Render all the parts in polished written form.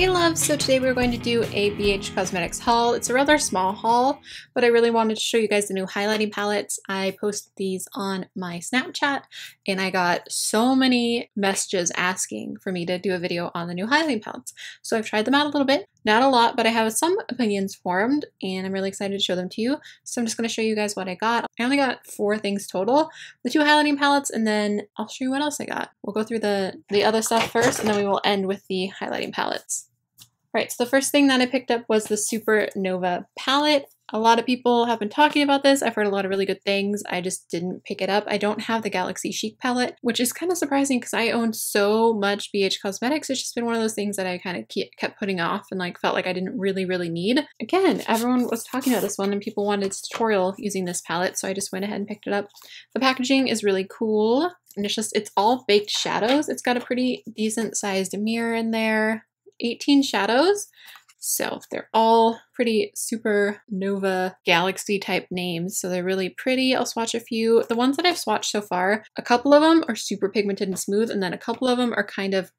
Hey loves, so today we're going to do a BH Cosmetics haul. It's a rather small haul, but I really wanted to show you guys the new highlighting palettes. I posted these on my Snapchat and I got so many messages asking for me to do a video on the new highlighting palettes. So I've tried them out a little bit, not a lot, but I have some opinions formed and I'm really excited to show them to you. So I'm just going to show you guys what I got. I only got 4 things total, the 2 highlighting palettes, and then I'll show you what else I got. We'll go through the other stuff first and then we will end with the highlighting palettes. Right, so the first thing that I picked up was the Supernova palette. A lot of people have been talking about this. I've heard a lot of really good things. I just didn't pick it up. I don't have the Galaxy Chic palette, which is kind of surprising because I own so much BH Cosmetics. It's just been one of those things that I kind of kept putting off and like felt like I didn't really need. Again, everyone was talking about this one and people wanted a tutorial using this palette, so I just went ahead and picked it up. The packaging is really cool. And it's all baked shadows. It's got a pretty decent sized mirror in there. 18 shadows, so they're all pretty Supernova galaxy type names, so they're really pretty. I'll swatch a few. The ones that I've swatched so far, a couple of them are super pigmented and smooth, and then a couple of them are kind of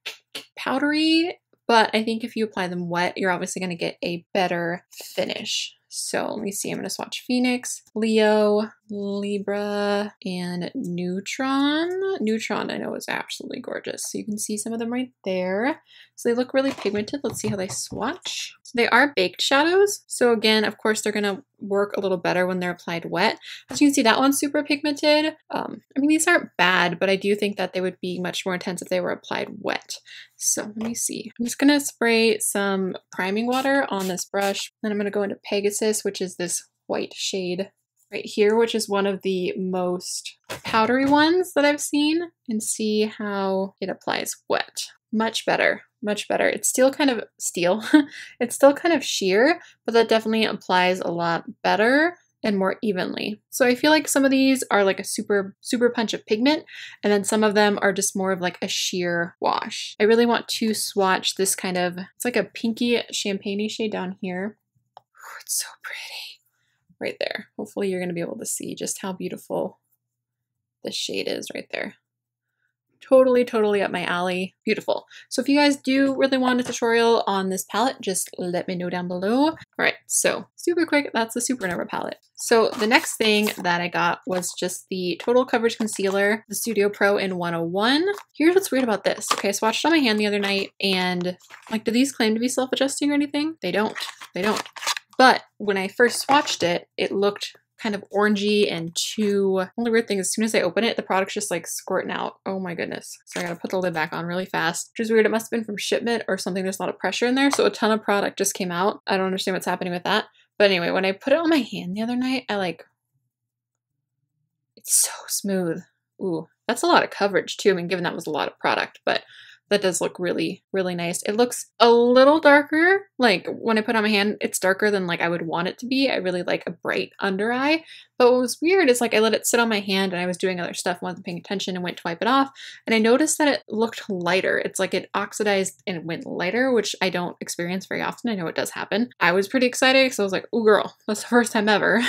powdery, but I think if you apply them wet, you're obviously going to get a better finish. So let me see, I'm going to swatch Phoenix, Leo, Libra, and Neutron. Neutron I know is absolutely gorgeous. So you can see some of them right there. So they look really pigmented. Let's see how they swatch. So they are baked shadows. So again, of course, they're going to work a little better when they're applied wet. As you can see, that one's super pigmented. I mean, these aren't bad, but I do think that they would be much more intense if they were applied wet. So let me see. I'm just going to spray some priming water on this brush. Then I'm going to go into Pegasus, which is this white shade right here, which is one of the most powdery ones that I've seen, and see how it applies wet. Much better, much better. It's still kind of it's still kind of sheer, but that definitely applies a lot better and more evenly. So I feel like some of these are like a super punch of pigment, and then some of them are just more of like a sheer wash. I really want to swatch this kind of, it's like a pinky champagne-y shade down here. Oh, it's so pretty. Right there. Hopefully you're going to be able to see just how beautiful this shade is right there. Totally up my alley. Beautiful. So if you guys do really want a tutorial on this palette, just let me know down below. All right, so super quick, that's the Supernova palette. So the next thing that I got was just the Total Coverage Concealer, the Studio Pro in 101. Here's what's weird about this. Okay, I swatched it on my hand the other night, and like, do these claim to be self-adjusting or anything? They don't. They don't. But when I first swatched it, it looked kind of orangey and only weird thing is as soon as I open it, the product's just like squirting out. Oh my goodness. So I gotta put the lid back on really fast, which is weird. It must have been from shipment or something. There's a lot of pressure in there. So a ton of product just came out. I don't understand what's happening with that. But anyway, when I put it on my hand the other night, it's so smooth. Ooh, that's a lot of coverage too. I mean, given that was a lot of product, but that does look really nice. It looks a little darker. Like when I put it on my hand, it's darker than like I would want it to be. I really like a bright under eye. But what was weird is like I let it sit on my hand and I was doing other stuff, wasn't paying attention, and went to wipe it off. And I noticed that it looked lighter. It's like it oxidized and it went lighter, which I don't experience very often. I know it does happen. I was pretty excited because I was like, oh girl, that's the first time ever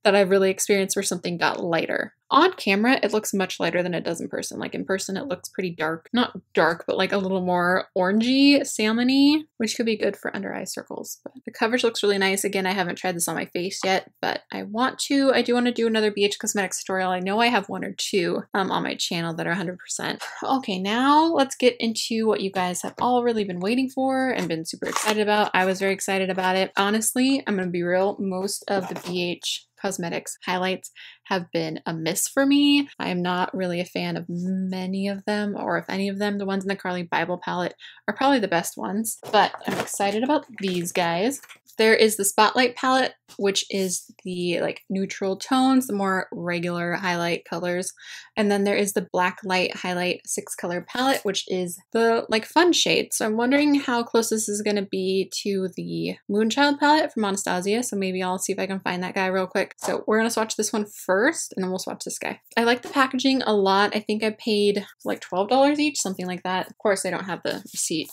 that I've really experienced where something got lighter. On camera, it looks much lighter than it does in person. Like in person, it looks pretty dark. Not dark, but like a little more orangey, salmony, which could be good for under eye circles. But the coverage looks really nice. Again, I haven't tried this on my face yet, but I want to. I do want to do another BH Cosmetics tutorial. I know I have 1 or 2 on my channel that are 100%. Okay, now let's get into what you guys have all really been waiting for and been super excited about. I was very excited about it. Honestly, I'm going to be real. Most of the BH Cosmetics highlights have been a miss for me. I am not really a fan of many of them, or if any of them. The ones in the Carly Bible palette are probably the best ones, but I'm excited about these guys. There is the Spotlight palette, which is the like neutral tones, the more regular highlight colors. And then there is the Blacklight highlight 6-color palette, which is the like fun shade. So I'm wondering how close this is going to be to the Moonchild palette from Anastasia. So maybe I'll see if I can find that guy real quick. So we're going to swatch this one first, and then we'll swatch this guy. I like the packaging a lot. I think I paid like $12 each, something like that. Of course, I don't have the receipt.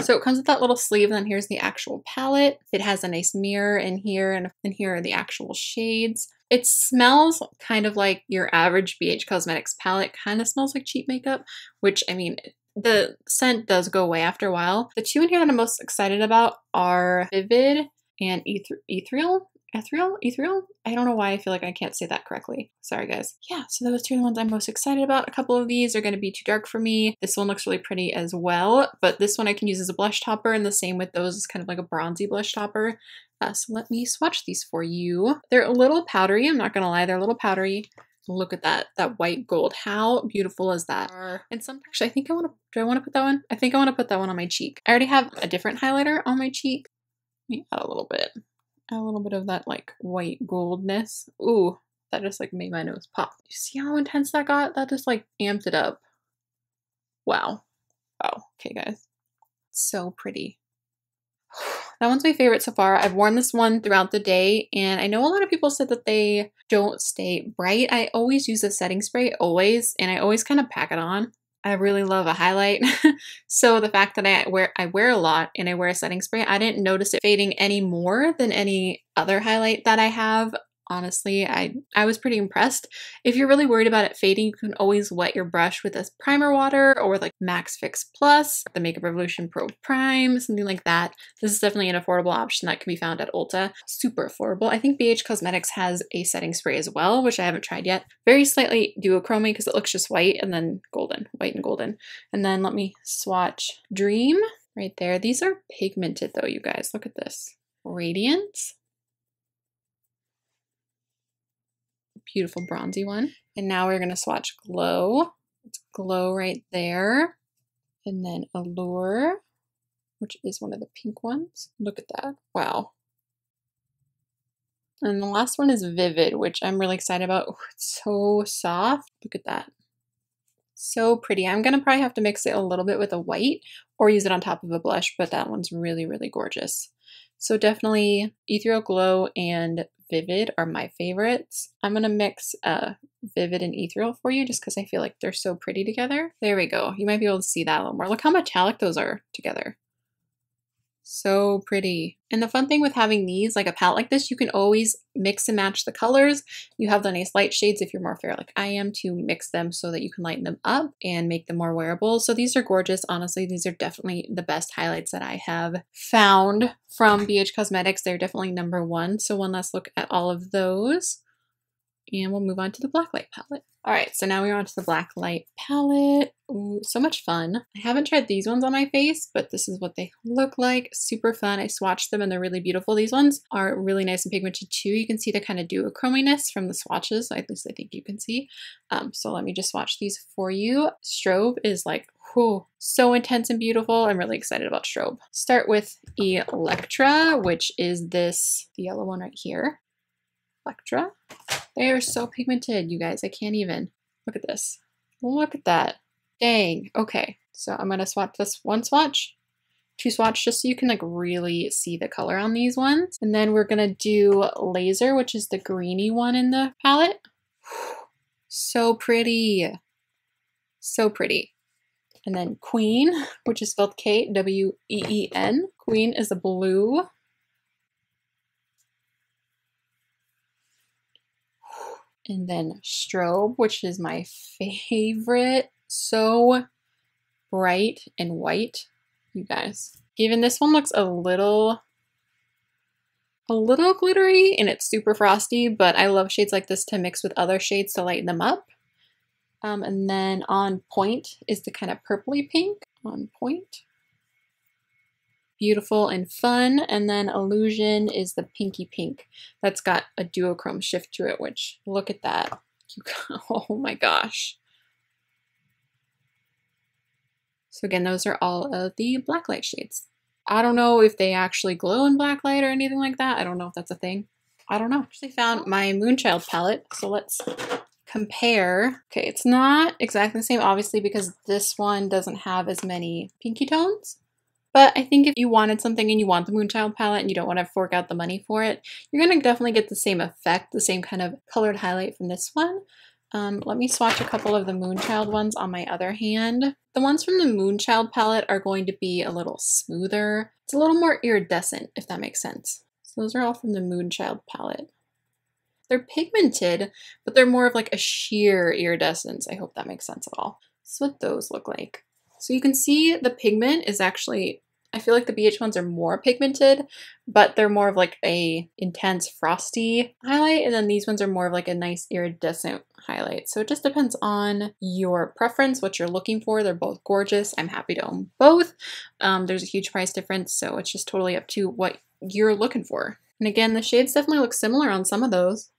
So it comes with that little sleeve, and then here's the actual palette. It has a nice mirror in here, and here are the actual shades. It smells kind of like your average BH Cosmetics palette. Kind of smells like cheap makeup, which I mean, the scent does go away after a while. The two in here that I'm most excited about are Vivid and Ethereal. Ethereal? I don't know why I feel like I can't say that correctly. Sorry, guys. Yeah, so those two are the ones I'm most excited about. A couple of these are going to be too dark for me. This one looks really pretty as well, but this one I can use as a blush topper, and the same with those is kind of like a bronzy blush topper. So let me swatch these for you. They're a little powdery, I'm not going to lie. They're a little powdery. Look at that white gold. How beautiful is that? And some, actually, I think I want to, do I want to put that one? I think I want to put that one on my cheek. I already have a different highlighter on my cheek. Let me add a little bit. A little bit of that like white goldness. Ooh, that just like made my nose pop. You see how intense that got? That just like amped it up. Wow. Wow. Okay, guys. So pretty. That one's my favorite so far. I've worn this one throughout the day, and I know a lot of people said that they don't stay bright. I always use a setting spray, always, and I always kind of pack it on. I really love a highlight. So the fact that I wear a lot and I wear a setting spray, I didn't notice it fading any more than any other highlight that I have. Honestly, I was pretty impressed. If you're really worried about it fading, you can always wet your brush with a primer water or with like Max Fix Plus, the Makeup Revolution Pro Prime, something like that. This is definitely an affordable option that can be found at Ulta. Super affordable. I think BH Cosmetics has a setting spray as well, which I haven't tried yet. Very slightly duochrome because it looks just white and then golden, white and golden. And then let me swatch Dream right there. These are pigmented though, you guys. Look at this. Radiance. Beautiful bronzy one. And now we're going to swatch Glow. It's Glow right there. And then Allure, which is one of the pink ones. Look at that. Wow. And the last one is Vivid, which I'm really excited about. Oh, it's so soft. Look at that. So pretty. I'm going to probably have to mix it a little bit with a white or use it on top of a blush, but that one's really, really gorgeous. So definitely Ethereal Glow and Vivid are my favorites. I'm going to mix Vivid and Ethereal for you just because I feel like they're so pretty together. There we go. You might be able to see that a little more. Look how metallic those are together. So pretty. And the fun thing with having these, like a palette like this, you can always mix and match the colors. You have the nice light shades if you're more fair like I am to mix them so that you can lighten them up and make them more wearable. So these are gorgeous. Honestly, these are definitely the best highlights that I have found from BH Cosmetics. They're definitely #1. So one last look at all of those. And we'll move on to the Blacklight palette. All right, so now we're on to the Blacklight palette. Ooh, so much fun. I haven't tried these ones on my face, but this is what they look like. Super fun. I swatched them and they're really beautiful. These ones are really nice and pigmented too. You can see the kind of duochrominess from the swatches. At least I think you can see. So let me just swatch these for you. Strobe is like, whew, so intense and beautiful. I'm really excited about Strobe. Start with Electra, which is this, the yellow one right here. Electra. They are so pigmented, you guys. I can't even. Look at this. Look at that. Dang. Okay. So I'm going to swatch this one swatch, two swatch, just so you can like really see the color on these ones. And then we're going to do Laser, which is the greeny one in the palette. So pretty. So pretty. And then Queen, which is spelled Kween. Queen is a blue. And then Strobe, which is my favorite. So bright and white, you guys. Even this one looks a little glittery and it's super frosty, but I love shades like this to mix with other shades to lighten them up. And then On Point is the kind of purpley pink. On Point. Beautiful and fun. And then Illusion is the pinky pink that's got a duochrome shift to it, which look at that. Oh my gosh. So again, those are all of the Blacklight shades. I don't know if they actually glow in Blacklight or anything like that. I don't know if that's a thing. I don't know. I actually found my Moonchild palette, so let's compare. Okay, it's not exactly the same, obviously, because this one doesn't have as many pinky tones. But I think if you wanted something and you want the Moonchild palette and you don't want to fork out the money for it, you're going to definitely get the same effect, the same kind of colored highlight from this one. Let me swatch a couple of the Moonchild ones on my other hand. The ones from the Moonchild palette are going to be a little smoother. It's a little more iridescent, if that makes sense. So those are all from the Moonchild palette. They're pigmented, but they're more of like a sheer iridescence. I hope that makes sense at all. This is what those look like. So you can see the pigment is actually, I feel like the BH ones are more pigmented, but they're more of like a intense frosty highlight. And then these ones are more of like a nice iridescent highlight. So it just depends on your preference, what you're looking for. They're both gorgeous. I'm happy to own both. There's a huge price difference, so it's just totally up to what you're looking for. And again, the shades definitely look similar on some of those.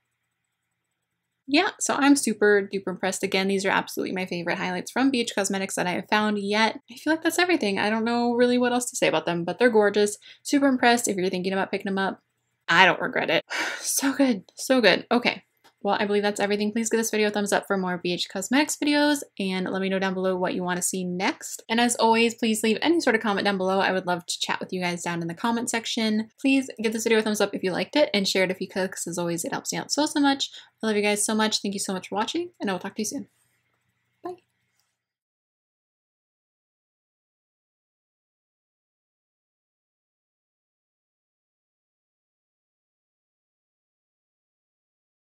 Yeah, so I'm super duper impressed. Again, these are absolutely my favorite highlights from BH Cosmetics that I have found yet. I feel like that's everything. I don't know really what else to say about them, but they're gorgeous. Super impressed. If you're thinking about picking them up, I don't regret it. So good, so good. Okay. Well, I believe that's everything. Please give this video a thumbs up for more BH Cosmetics videos and let me know down below what you want to see next. And as always, please leave any sort of comment down below. I would love to chat with you guys down in the comment section. Please give this video a thumbs up if you liked it and share it if you could, because as always, it helps me out so much. I love you guys so much. Thank you so much for watching, and I will talk to you soon.